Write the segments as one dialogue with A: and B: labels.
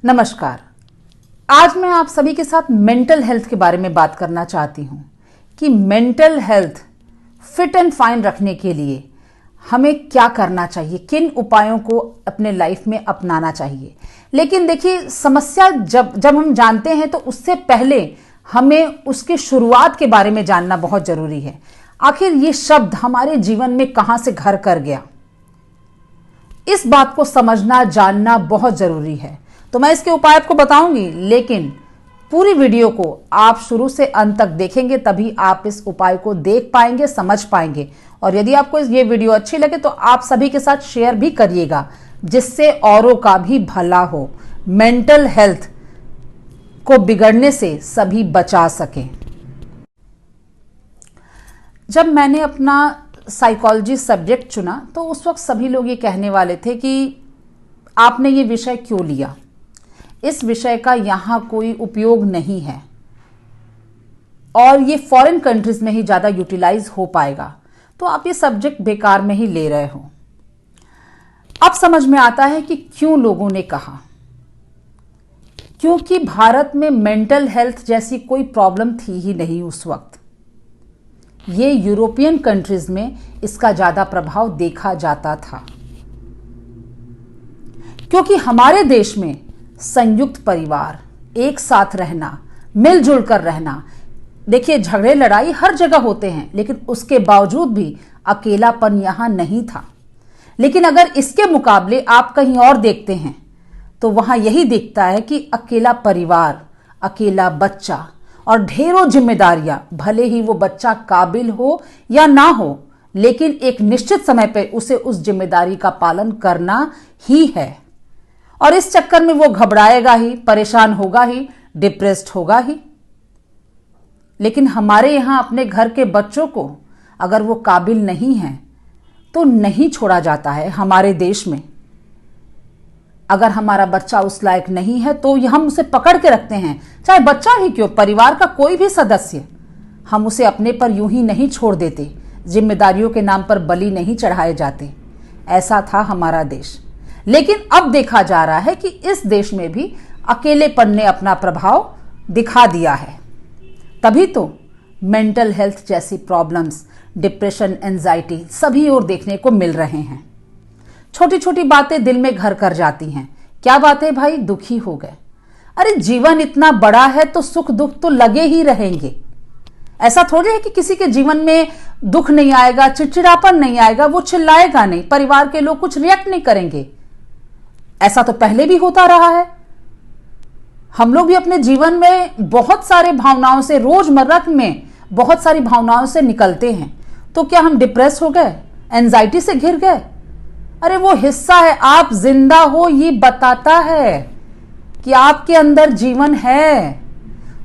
A: नमस्कार। आज मैं आप सभी के साथ मेंटल हेल्थ के बारे में बात करना चाहती हूँ कि mental health fit and fine रखने के लिए हमें क्या करना चाहिए, किन उपायों को अपने लाइफ में अपनाना चाहिए। लेकिन देखिए, समस्या जब हम जानते हैं तो उससे पहले हमें उसकी शुरुआत के बारे में जानना बहुत जरूरी है। आखिर ये शब्द हमारे जीवन में कहाँ से घर कर गया, इस बात को समझना जानना बहुत जरूरी है। तो मैं इसके उपाय आपको बताऊंगी, लेकिन पूरी वीडियो को आप शुरू से अंत तक देखेंगे तभी आप इस उपाय को देख पाएंगे, समझ पाएंगे। और यदि आपको ये वीडियो अच्छी लगे तो आप सभी के साथ शेयर भी करिएगा, जिससे औरों का भी भला हो, मेंटल हेल्थ को बिगड़ने से सभी बचा सकें। जब मैंने अपना साइकोलॉजी सब्जेक्ट चुना तो उस वक्त सभी लोग ये कहने वाले थे कि आपने ये विषय क्यों लिया, इस विषय का यहाँ कोई उपयोग नहीं है और ये फॉरेन कंट्रीज में ही ज़्यादा यूटिलाइज हो पाएगा, तो आप ये सब्जेक्ट बेकार में ही ले रहे हो। अब समझ में आता है कि क्यों लोगों ने कहा, क्योंकि भारत में मेंटल हेल्थ जैसी कोई प्रॉब्लम थी ही नहीं उस वक्त। ये यूरोपियन कंट्रीज में इसका ज़्यादा प्रभाव देखा जाता था, क्योंकि हमारे देश में संयुक्त परिवार, एक साथ रहना, मिलजुल कर रहना, देखिए झगड़े लड़ाई हर जगह होते हैं, लेकिन उसके बावजूद भी अकेलापन यहां नहीं था। लेकिन अगर इसके मुकाबले आप कहीं और देखते हैं तो वहां यही दिखता है कि अकेला परिवार, अकेला बच्चा और ढेरों जिम्मेदारियां, भले ही वो बच्चा काबिल हो या ना हो, लेकिन एक निश्चित समय पर उसे उस जिम्मेदारी का पालन करना ही है। और इस चक्कर में वो घबराएगा ही, परेशान होगा ही, डिप्रेस्ड होगा ही। लेकिन हमारे यहां अपने घर के बच्चों को अगर वो काबिल नहीं है तो नहीं छोड़ा जाता है। हमारे देश में अगर हमारा बच्चा उस लायक नहीं है तो हम उसे पकड़ के रखते हैं, चाहे बच्चा ही क्यों, परिवार का कोई भी सदस्य, हम उसे अपने पर यूं ही नहीं छोड़ देते, जिम्मेदारियों के नाम पर बलि नहीं चढ़ाए जाते। ऐसा था हमारा देश। लेकिन अब देखा जा रहा है कि इस देश में भी अकेलेपन ने अपना प्रभाव दिखा दिया है। तभी तो मेंटल हेल्थ जैसी प्रॉब्लम्स, डिप्रेशन, एंजाइटी सभी ओर देखने को मिल रहे हैं। छोटी छोटी बातें दिल में घर कर जाती हैं। क्या बातें भाई, दुखी हो गए। अरे जीवन इतना बड़ा है तो सुख दुख तो लगे ही रहेंगे। ऐसा थोड़ी है कि किसी के जीवन में दुख नहीं आएगा, चिड़चिड़ापन नहीं आएगा, वो चिल्लाएगा नहीं, परिवार के लोग कुछ रिएक्ट नहीं करेंगे। ऐसा तो पहले भी होता रहा है। हम लोग भी अपने जीवन में बहुत सारे भावनाओं से, रोजमर्रा में बहुत सारी भावनाओं से निकलते हैं। तो क्या हम डिप्रेस हो गए, एंजाइटी से घिर गए? अरे वो हिस्सा है, आप जिंदा हो ये बताता है कि आपके अंदर जीवन है।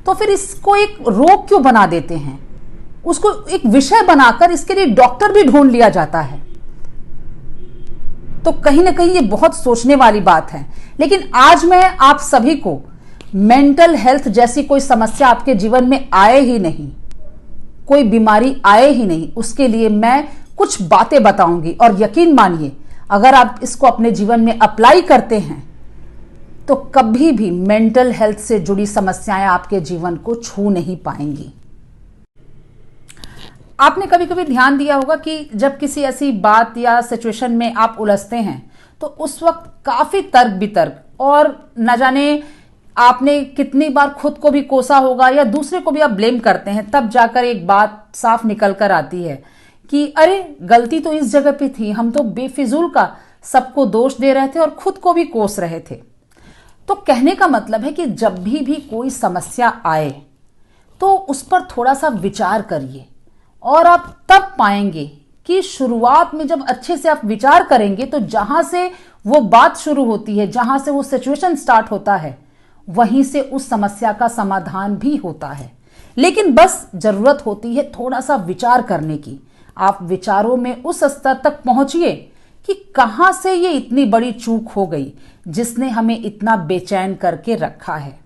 A: तो फिर इसको एक रोग क्यों बना देते हैं, उसको एक विषय बनाकर इसके लिए डॉक्टर भी ढूंढ लिया जाता है। तो कहीं ना कहीं ये बहुत सोचने वाली बात है। लेकिन आज मैं आप सभी को मेंटल हेल्थ जैसी कोई समस्या आपके जीवन में आए ही नहीं, कोई बीमारी आए ही नहीं, उसके लिए मैं कुछ बातें बताऊंगी। और यकीन मानिए, अगर आप इसको अपने जीवन में अप्लाई करते हैं तो कभी भी मेंटल हेल्थ से जुड़ी समस्याएं आपके जीवन को छू नहीं पाएंगी। आपने कभी कभी ध्यान दिया होगा कि जब किसी ऐसी बात या सिचुएशन में आप उलझते हैं तो उस वक्त काफी तर्क वितर्क, और न जाने आपने कितनी बार खुद को भी कोसा होगा या दूसरे को भी आप ब्लेम करते हैं, तब जाकर एक बात साफ निकल कर आती है कि अरे गलती तो इस जगह पे थी, हम तो बेफिजूल का सबको दोष दे रहे थे और खुद को भी कोस रहे थे। तो कहने का मतलब है कि जब भी कोई समस्या आए तो उस पर थोड़ा सा विचार करिए, और आप तब पाएंगे कि शुरुआत में जब अच्छे से आप विचार करेंगे तो जहां से वो बात शुरू होती है, जहां से वो सिचुएशन स्टार्ट होता है, वहीं से उस समस्या का समाधान भी होता है। लेकिन बस जरूरत होती है थोड़ा सा विचार करने की। आप विचारों में उस स्तर तक पहुंचिए कि कहां से ये इतनी बड़ी चूक हो गई जिसने हमें इतना बेचैन करके रखा है।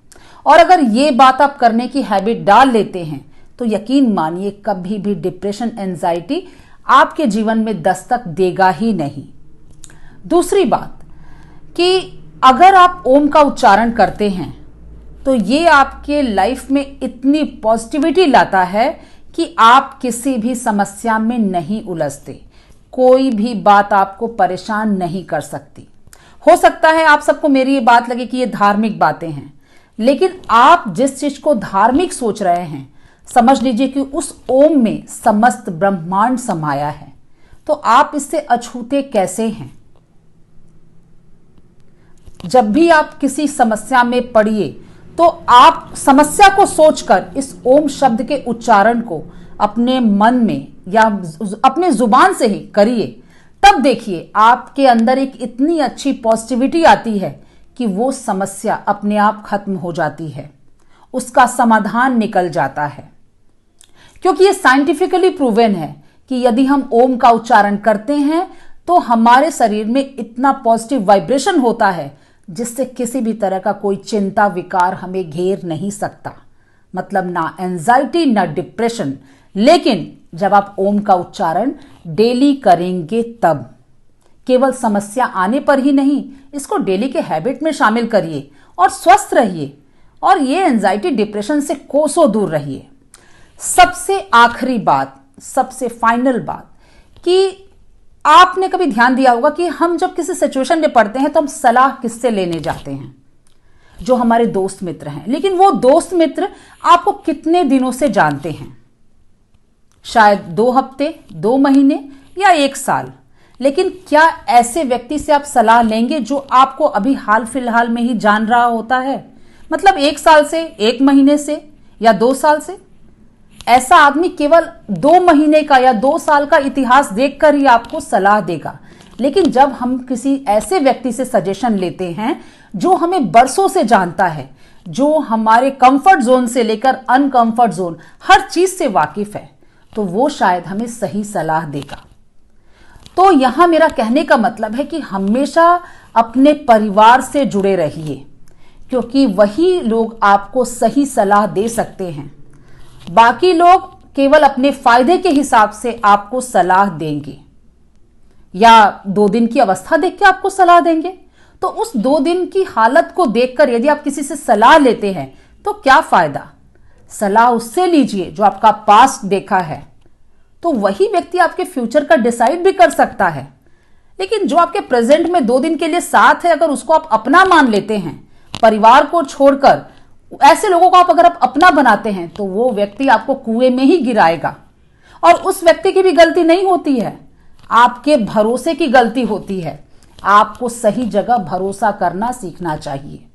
A: और अगर ये बात आप करने की हैबिट डाल लेते हैं तो यकीन मानिए कभी भी डिप्रेशन, एंजाइटी आपके जीवन में दस्तक देगा ही नहीं। दूसरी बात कि अगर आप ओम का उच्चारण करते हैं तो ये आपके लाइफ में इतनी पॉजिटिविटी लाता है कि आप किसी भी समस्या में नहीं उलझते, कोई भी बात आपको परेशान नहीं कर सकती। हो सकता है आप सबको मेरी ये बात लगे कि ये धार्मिक बातें हैं, लेकिन आप जिस चीज को धार्मिक सोच रहे हैं, समझ लीजिए कि उस ओम में समस्त ब्रह्मांड समाया है, तो आप इससे अछूते कैसे हैं। जब भी आप किसी समस्या में पड़िए तो आप समस्या को सोचकर इस ओम शब्द के उच्चारण को अपने मन में या अपने जुबान से ही करिए। तब देखिए आपके अंदर एक इतनी अच्छी पॉजिटिविटी आती है कि वो समस्या अपने आप खत्म हो जाती है, उसका समाधान निकल जाता है। क्योंकि ये साइंटिफिकली प्रूवन है कि यदि हम ओम का उच्चारण करते हैं तो हमारे शरीर में इतना पॉजिटिव वाइब्रेशन होता है जिससे किसी भी तरह का कोई चिंता विकार हमें घेर नहीं सकता। मतलब ना एंजाइटी ना डिप्रेशन। लेकिन जब आप ओम का उच्चारण डेली करेंगे तब, केवल समस्या आने पर ही नहीं, इसको डेली के हैबिट में शामिल करिए और स्वस्थ रहिए और ये एंजाइटी डिप्रेशन से कोसों दूर रहिए। सबसे आखिरी बात, सबसे फाइनल बात, कि आपने कभी ध्यान दिया होगा कि हम जब किसी सिचुएशन में पड़ते हैं तो हम सलाह किससे लेने जाते हैं? जो हमारे दोस्त मित्र हैं। लेकिन वो दोस्त मित्र आपको कितने दिनों से जानते हैं? शायद 2 हफ्ते, 2 महीने या 1 साल। लेकिन क्या ऐसे व्यक्ति से आप सलाह लेंगे जो आपको अभी हाल फिलहाल में ही जान रहा होता है? मतलब 1 साल से, 1 महीने से या 2 साल से? ऐसा आदमी केवल 2 महीने का या 2 साल का इतिहास देखकर ही आपको सलाह देगा। लेकिन जब हम किसी ऐसे व्यक्ति से सजेशन लेते हैं जो हमें बरसों से जानता है, जो हमारे कंफर्ट जोन से लेकर अनकंफर्ट जोन हर चीज से वाकिफ है, तो वो शायद हमें सही सलाह देगा। तो यहां मेरा कहने का मतलब है कि हमेशा अपने परिवार से जुड़े रहिए, क्योंकि वही लोग आपको सही सलाह दे सकते हैं। बाकी लोग केवल अपने फायदे के हिसाब से आपको सलाह देंगे या 2 दिन की अवस्था देख के आपको सलाह देंगे। तो उस 2 दिन की हालत को देखकर यदि आप किसी से सलाह लेते हैं तो क्या फायदा? सलाह उससे लीजिए जो आपका पास्ट देखा है, तो वही व्यक्ति आपके फ्यूचर का डिसाइड भी कर सकता है। लेकिन जो आपके प्रेजेंट में 2 दिन के लिए साथ है, अगर उसको आप अपना मान लेते हैं, परिवार को छोड़कर ऐसे लोगों को आप अगर आप अपना बनाते हैं, तो वो व्यक्ति आपको कुएं में ही गिराएगा। और उस व्यक्ति की भी गलती नहीं होती है, आपके भरोसे की गलती होती है। आपको सही जगह भरोसा करना सीखना चाहिए।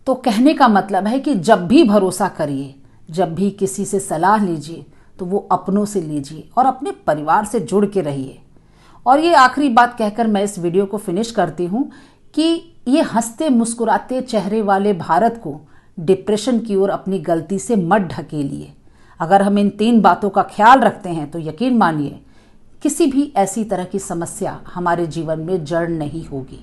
A: तो कहने का मतलब है कि जब भी भरोसा करिए, जब भी किसी से सलाह लीजिए, तो वो अपनों से लीजिए और अपने परिवार से जुड़ के रहिए। और ये आखिरी बात कहकर मैं इस वीडियो को फिनिश करती हूं कि ये हंसते मुस्कुराते चेहरे वाले भारत को डिप्रेशन की ओर अपनी गलती से मत ढकेलिए। अगर हम इन 3 बातों का ख्याल रखते हैं तो यकीन मानिए किसी भी ऐसी तरह की समस्या हमारे जीवन में जड़ नहीं होगी।